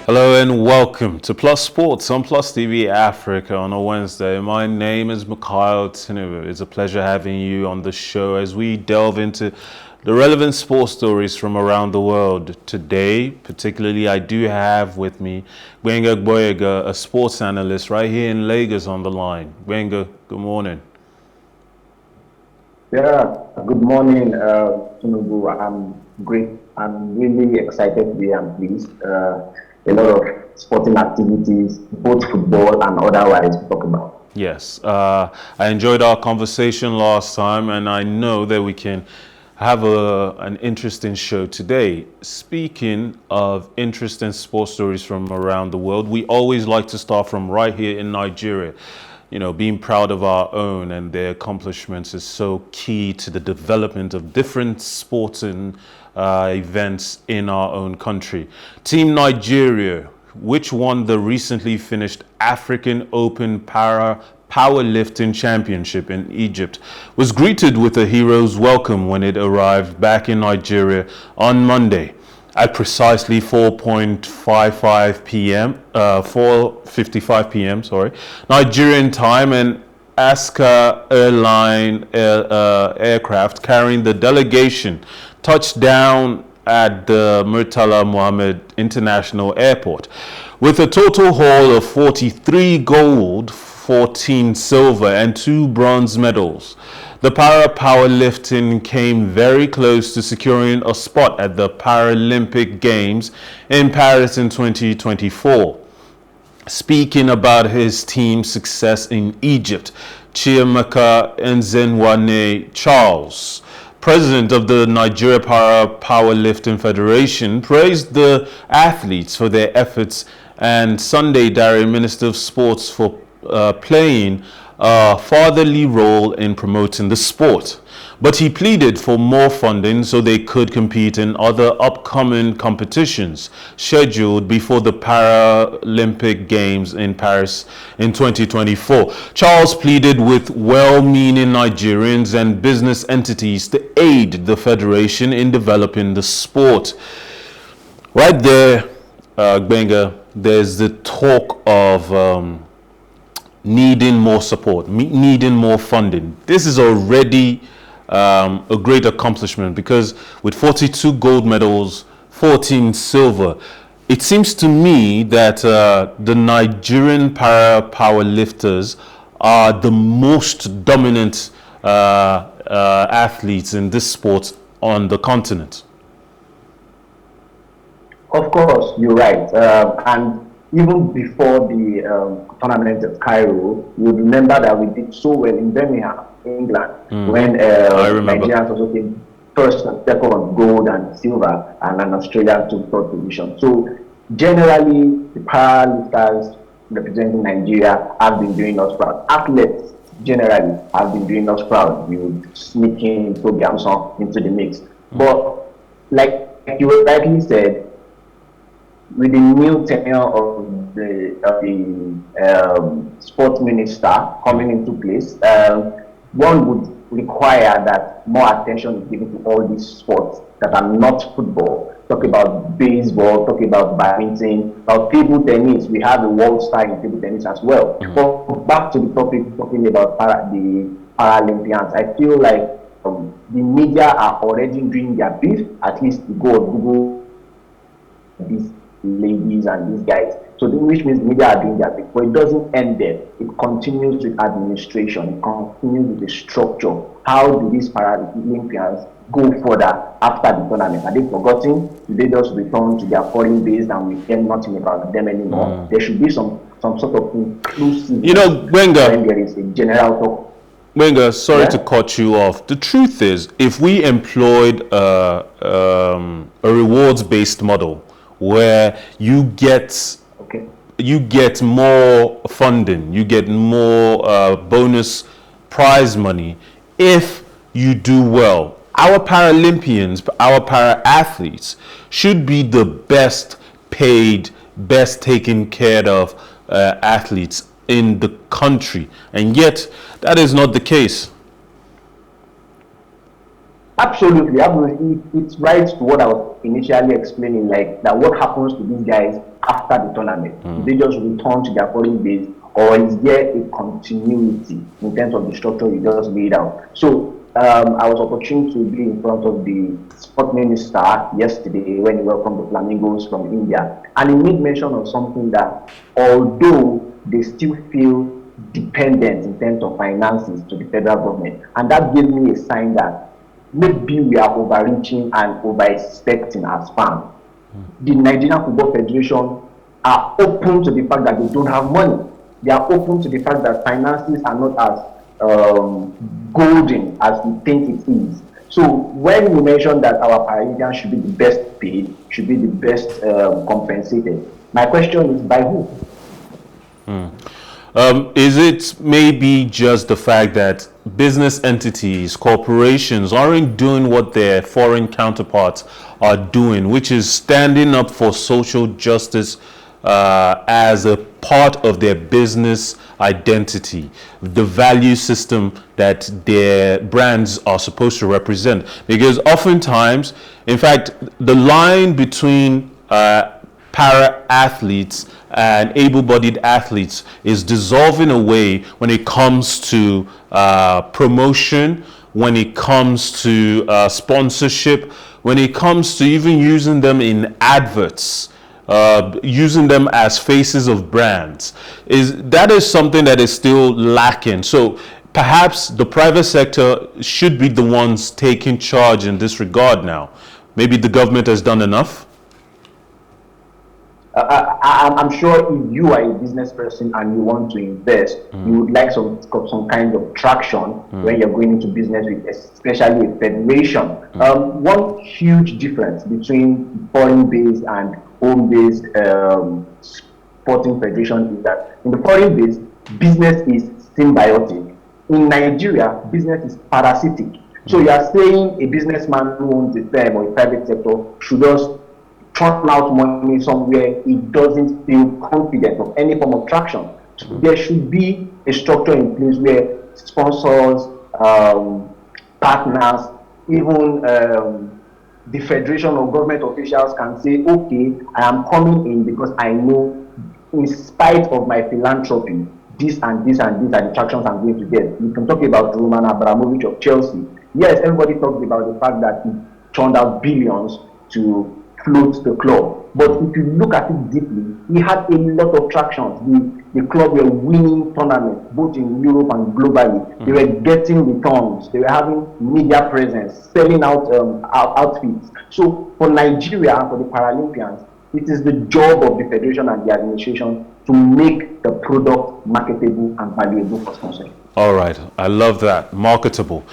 Hello and welcome to Plus Sports on Plus TV Africa on a Wednesday. My name is Mikhail Tinubu. It's a pleasure having you on the show as we delve into the relevant sports stories from around the world. Today, particularly, I do have with me Gbenga Gboyega, a sports analyst right here in Lagos on the line. Gbenga, good morning. Yeah, good morning, Tinubu. I'm great. I'm really excited today and pleased. A lot of sporting activities, both football and otherwise, to talk about. Yes, I enjoyed our conversation last time, and I know that we can have an interesting show today. Speaking of interesting sports stories from around the world, we always like to start from right here in Nigeria. You know, being proud of our own and their accomplishments is so key to the development of different sporting events in our own country. Team Nigeria, which won the recently finished African Open Para-Powerlifting Championship in Egypt, was greeted with a hero's welcome when it arrived back in Nigeria on Monday at precisely 4:55 p.m., Nigerian time, and Aska Airline aircraft carrying the delegation touched down at the Murtala Mohammed International Airport with a total haul of 43 gold, 14 silver and 2 bronze medals. The para-powerlifting came very close to securing a spot at the Paralympic Games in Paris in 2024. Speaking about his team's success in Egypt, Chiamaka Nzenwane Charles, president of the Nigeria Para-Powerlifting Federation, praised the athletes for their efforts and Sunday Dare, Minister of Sports, for playing a fatherly role in promoting the sport. But he pleaded for more funding so they could compete in other upcoming competitions scheduled before the Paralympic Games in Paris in 2024. Charles pleaded with well-meaning Nigerians and business entities to aid the federation in developing the sport. Right there, Gbenga, there's the talk of needing more support, needing more funding. This is already a great accomplishment because with 42 gold medals, 14 silver, it seems to me that the Nigerian para-powerlifters are the most dominant athletes in this sport on the continent. Of course, you're right. And even before the tournament of Cairo, you remember that we did so well in Birmingham, England, when Nigerians also came first and second on gold and silver, and then Australia took third position. So generally, the powerlifters representing Nigeria have been doing us proud. Athletes generally have been doing us proud. We would sneak in programs into the mix. But like you rightly said, with the new tenure of the sports minister coming into place, one would require that more attention is given to all these sports that are not football. Talk about baseball, talk about badminton, about table tennis. We have a world star in table tennis as well. But back to the topic, talking about the Paralympians, I feel like the media are already doing their best, at least to go on Google these ladies and these guys. So which means media are doing their thing. But it doesn't end there. It continues with administration. It continues with the structure. How do these Paralympians go further after the tournament? Are they forgotten? Do they just return to their foreign base and we hear nothing about them anymore? There should be some sort of inclusive. You know, Gbenga, when there is a general talk. Gbenga, sorry to cut you off. The truth is, if we employed a rewards-based model where you get more funding, you get more bonus prize money if you do well. Our Paralympians, our para-athletes should be the best paid, best taken care of athletes in the country, and yet that is not the case. Absolutely, absolutely. It's right to what I was initially explaining, like that what happens to these guys after the tournament. Do they just return to their foreign base, or is there a continuity in terms of the structure you just laid out? So I was opportune to be in front of the sport minister yesterday when he welcomed the Flamingos from India, and he made mention of something that although they still feel dependent in terms of finances to the federal government, and that gave me a sign that maybe we are overreaching and over-expecting as fans. The Nigerian Football Federation are open to the fact that they don't have money. They are open to the fact that finances are not as golden as we think it is. So when we mention that our Paralympians should be the best paid, should be the best compensated, my question is by who? Is it maybe just the fact that business entities, corporations aren't doing what their foreign counterparts are doing, which is standing up for social justice as a part of their business identity, the value system that their brands are supposed to represent? Because oftentimes, in fact, the line between para-athletes and able-bodied athletes is dissolving away when it comes to promotion, when it comes to sponsorship, when it comes to even using them in adverts, using them as faces of brands. That is something that is still lacking. So perhaps the private sector should be the ones taking charge in this regard now. Maybe the government has done enough. I'm sure if you are a business person and you want to invest, you would like some kind of traction when you're going into business with especially a federation. One huge difference between foreign-based and home-based sporting federation is that in the foreign-based, business is symbiotic. In Nigeria, business is parasitic. So you are saying a businessman who owns a firm or a private sector should just churn out money somewhere he doesn't feel confident of any form of traction. So there should be a structure in place where sponsors, partners, even the federation or government officials can say, okay, I am coming in because I know in spite of my philanthropy, this and this and these are the tractions I'm going to get. You can talk about Roman Abramovich of Chelsea. Yes, everybody talks about the fact that he turned out billions to float the club. But if you look at it deeply, he had a lot of tractions. The club were winning tournaments, both in Europe and globally. They were getting returns. They were having media presence, selling out outfits. So for Nigeria and for the Paralympians, it is the job of the federation and the administration to make the product marketable and valuable for sponsors. All right, I love that. Marketable.